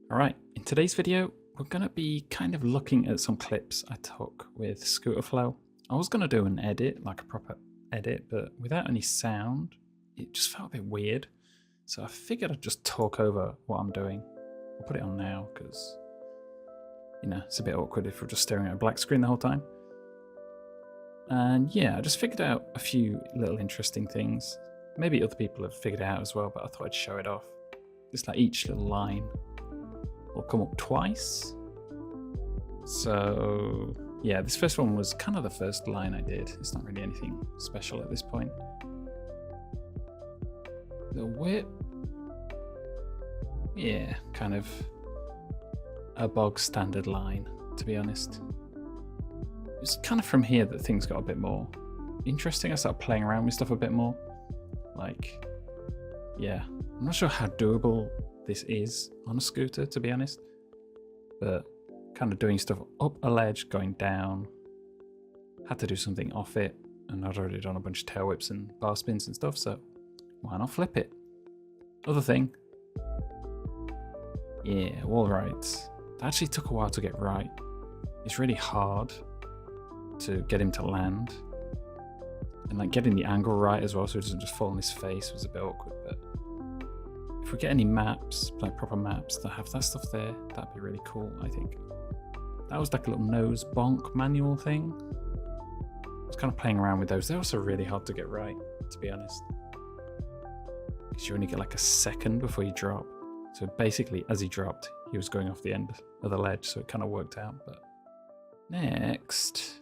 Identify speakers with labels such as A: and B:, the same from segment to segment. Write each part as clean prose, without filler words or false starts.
A: Alright, in today's video, we're going to be kind of looking at some clips I took with ScooterFlow. I was going to do an edit, like a proper edit, but without any sound, it just felt a bit weird. So I figured I'd just talk over what I'm doing. I'll put it on now because, you know, it's a bit awkward if we're just staring at a black screen the whole time. And yeah, I just figured out a few little interesting things. Maybe other people have figured it out as well, but I thought I'd show it off. Just like each little line will come up twice. So yeah, this first one was kind of the first line I did. It's not really anything special at this point. The whip, yeah, kind of a bog standard line, to be honest. It's kind of from here that things got a bit more interesting. I started playing around with stuff a bit more. Like, yeah, I'm not sure how doable this is on a scooter, to be honest, but kind of doing stuff up a ledge, going down, had to do something off it, and I'd already done a bunch of tail whips and bar spins and stuff, so why not flip it? Other thing, yeah, wall rides. That actually took a while to get right. It's really hard to get him to land, and like getting the angle right as well so it doesn't just fall on his face was a bit awkward. But if we get any maps, like proper maps that have that stuff there, that'd be really cool, I think. That was like a little nose bonk manual thing. I was kind of playing around with those. They're also really hard to get right, to be honest, because you only get like a second before you drop. So basically, as he dropped, he was going off the end of the ledge, so it kind of worked out. But next,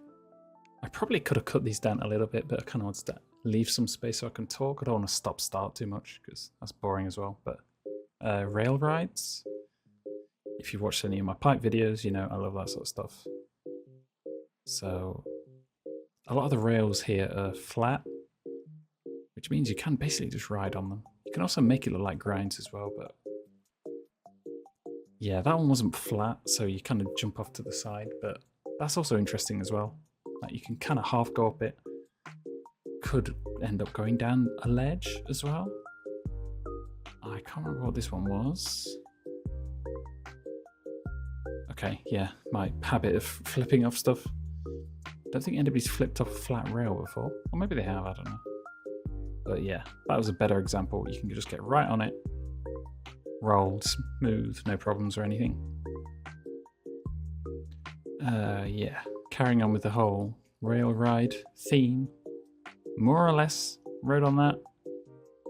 A: I probably could have cut these down a little bit, but I kind of wanted to leave some space so I can talk. I don't want to stop-start too much because that's boring as well. But rail rides. If you've watched any of my pipe videos, you know I love that sort of stuff. So a lot of the rails here are flat, which means you can basically just ride on them. You can also make it look like grinds as well, but yeah, that one wasn't flat, so you kind of jump off to the side, but that's also interesting as well. Like you can kind of half go up it. Could end up going down a ledge as well. I can't remember what this one was. Okay, yeah, my habit of flipping off stuff. Don't think anybody's flipped off a flat rail before. Or maybe they have, I don't know. But yeah, that was a better example. You can just get right on it. Rolled, smooth, no problems or anything. Yeah, carrying on with the whole rail ride theme. More or less rode on that.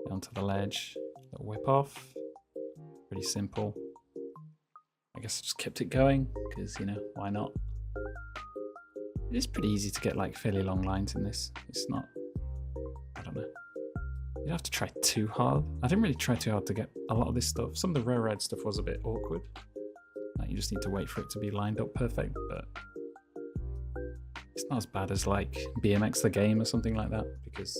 A: Onto the ledge, little whip off. Pretty simple. I guess I just kept it going because, you know, why not? It is pretty easy to get like fairly long lines in this. It's not, I don't know. You don't have to try too hard. I didn't really try too hard to get a lot of this stuff. Some of the rail ride stuff was a bit awkward. Like you just need to wait for it to be lined up perfect, but it's not as bad as like BMX the game or something like that, because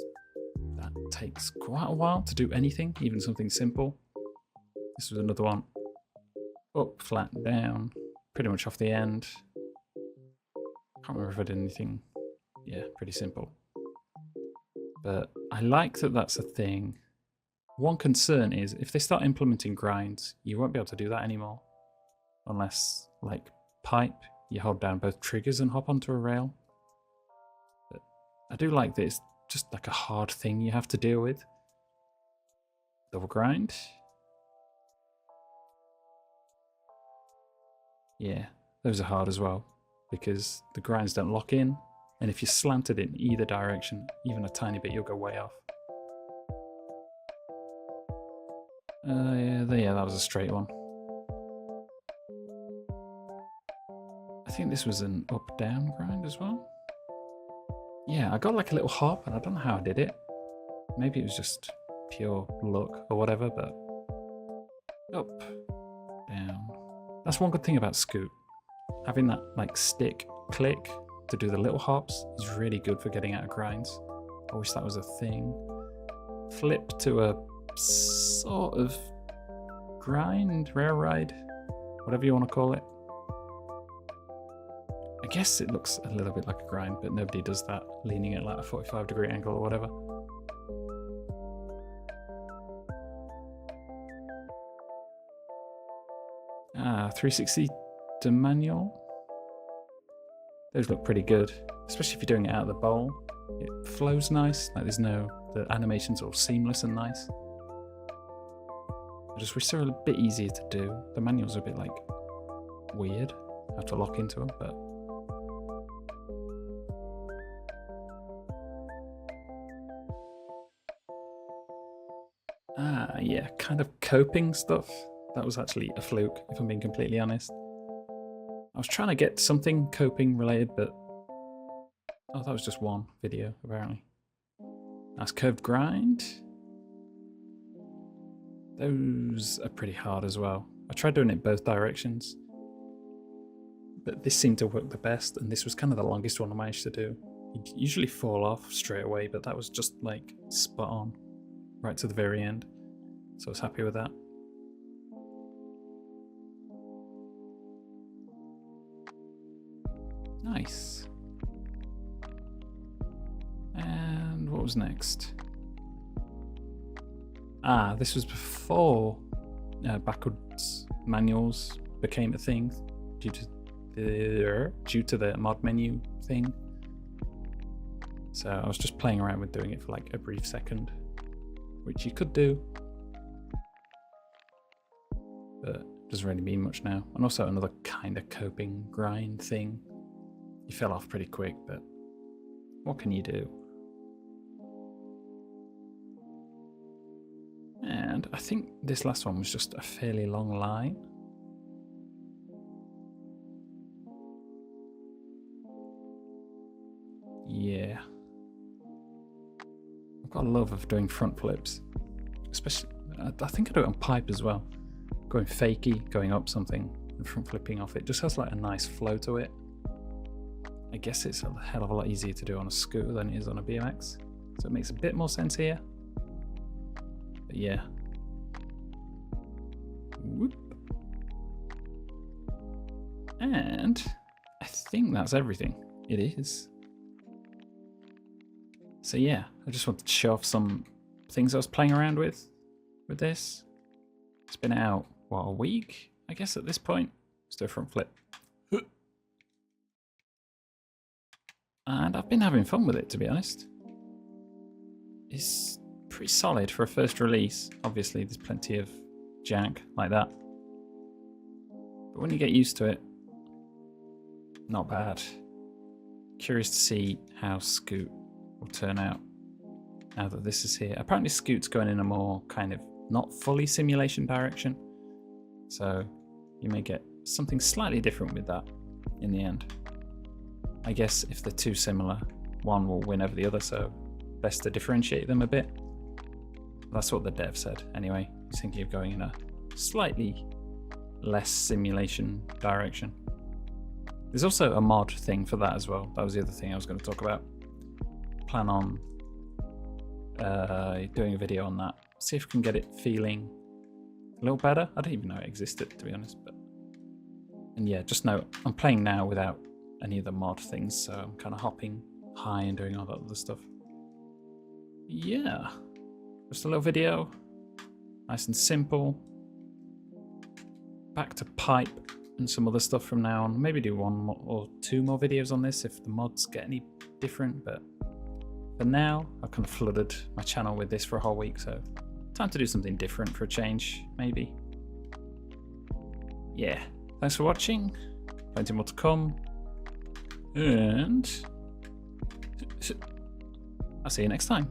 A: that takes quite a while to do anything, even something simple. This was another one. Up, flat, down, pretty much off the end. Can't remember if I did anything. Yeah, pretty simple. But I like that that's a thing. One concern is if they start implementing grinds, you won't be able to do that anymore. Unless, like pipe, you hold down both triggers and hop onto a rail. But I do like that it's just like a hard thing you have to deal with. Double grind. Yeah, those are hard as well, because the grinds don't lock in, and if you're slanted in either direction, even a tiny bit, you'll go way off. Yeah, that was a straight one. I think this was an up-down grind as well. Yeah, I got like a little hop, and I don't know how I did it. Maybe it was just pure luck or whatever, but up, down. That's one good thing about Scoot. Having that like stick click to do the little hops is really good for getting out of grinds. I wish that was a thing. Flip to a sort of grind, rail ride, whatever you want to call it. I guess it looks a little bit like a grind, but nobody does that, leaning at like a 45-degree angle or whatever. 360 to manual. Those look pretty good, especially if you're doing it out of the bowl. It flows nice, like the animation's all seamless and nice. I just wish they were a bit easier to do. The manuals are a bit like weird, I have to lock into them, but yeah, kind of coping stuff. That was actually a fluke, if I'm being completely honest. I was trying to get something coping related, but oh, that was just one video, apparently. Nice curved grind. Those are pretty hard as well. I tried doing it both directions, but this seemed to work the best, and this was kind of the longest one I managed to do. You usually fall off straight away, but that was just like spot on, right to the very end. So I was happy with that. Nice. And what was next? This was before backwards manuals became a thing due to the mod menu thing. So I was just playing around with doing it for like a brief second, which you could do, but it doesn't really mean much now. And also another kind of coping grind thing. You fell off pretty quick, but what can you do? And I think this last one was just a fairly long line. Yeah. I've got a love of doing front flips. Especially, I think I do it on pipe as well. Going fakey, going up something, and front flipping off it. Just has like a nice flow to it. I guess it's a hell of a lot easier to do on a scooter than it is on a BMX. So it makes a bit more sense here. But yeah. Whoop. And I think that's everything. It is. So yeah, I just wanted to show off some things I was playing around with this. It's been out, what, a week? I guess at this point. Let's do a front flip. And I've been having fun with it, to be honest. It's pretty solid for a first release. Obviously, there's plenty of jank like that. But when you get used to it, not bad. Curious to see how Scoot will turn out now that this is here. Apparently Scoot's going in a more kind of not fully simulation direction. So you may get something slightly different with that in the end. I guess if they're too similar, one will win over the other, so best to differentiate them a bit. That's what the dev said anyway. He's thinking of going in a slightly less simulation direction. There's also a mod thing for that as well. That was the other thing I was going to talk about. Plan on doing a video on that. See if we can get it feeling a little better. I didn't even know it existed, to be honest. And yeah, just know I'm playing now without any of the mod things, so I'm kind of hopping high and doing all that other stuff. Yeah, just a little video, nice and simple. Back to pipe and some other stuff from now on. Maybe do one more, or two more videos on this if the mods get any different, but for now I've kind of flooded my channel with this for a whole week, so time to do something different for a change, maybe. Yeah, thanks for watching, plenty more to come, and I'll see you next time.